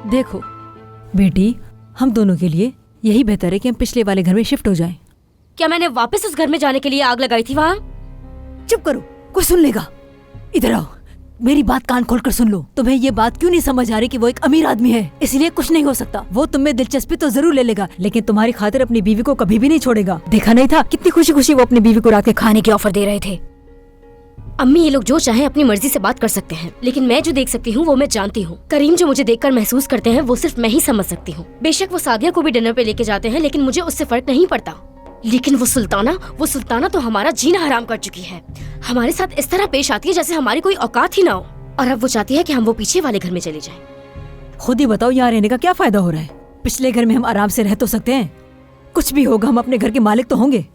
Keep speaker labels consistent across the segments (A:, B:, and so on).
A: देखो बेटी, हम दोनों के लिए यही बेहतर है कि हम पिछले वाले घर में शिफ्ट हो जाएं।
B: क्या मैंने वापस उस घर में जाने के लिए आग लगाई थी वहाँ?
A: चुप करो, कोई सुन लेगा। इधर आओ, मेरी बात कान खोल कर सुन लो। तुम्हें ये बात क्यों नहीं समझ आ रही कि वो एक अमीर आदमी है, इसलिए कुछ नहीं हो सकता। वो तुम्हें दिलचस्पी तो जरूर ले लेगा, लेकिन तुम्हारी खातिर अपनी बीवी को कभी भी नहीं छोड़ेगा। देखा नहीं था कितनी खुशी खुशी वो अपनी बीवी को रात के खाने की ऑफर दे रहे थे।
B: अम्मी, ये लोग जो चाहें अपनी मर्जी से बात कर सकते हैं, लेकिन मैं जो देख सकती हूँ वो मैं जानती हूँ। करीम जो मुझे देखकर महसूस करते हैं वो सिर्फ मैं ही समझ सकती हूँ। बेशक वो सादिया को भी डिनर पे लेके जाते हैं, लेकिन मुझे उससे फर्क नहीं पड़ता। लेकिन वो सुल्ताना तो हमारा जीना हराम कर चुकी है। हमारे साथ इस तरह पेश आती है जैसे हमारी कोई औकात ही ना हो, और अब वो चाहती है कि हम वो पीछे वाले घर में चले जाएं।
A: खुद ही बताओ, यहाँ रहने का क्या फायदा हो रहा है? पिछले घर में हम आराम से रह तो सकते हैं, कुछ भी होगा हम अपने घर के मालिक तो होंगे।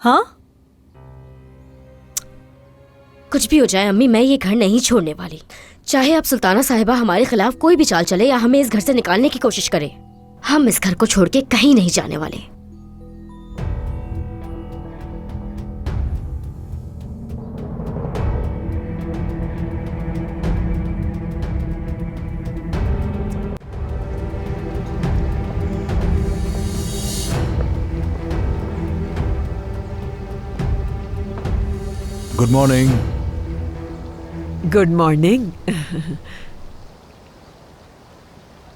A: हाँ,
B: कुछ भी हो जाए अम्मी, मैं ये घर नहीं छोड़ने वाली। चाहे अब सुल्ताना साहिबा हमारे खिलाफ कोई भी चाल चले या हमें इस घर से निकालने की कोशिश करे, हम इस घर को छोड़ के कहीं नहीं जाने वाले।
C: Good morning.
A: Good morning.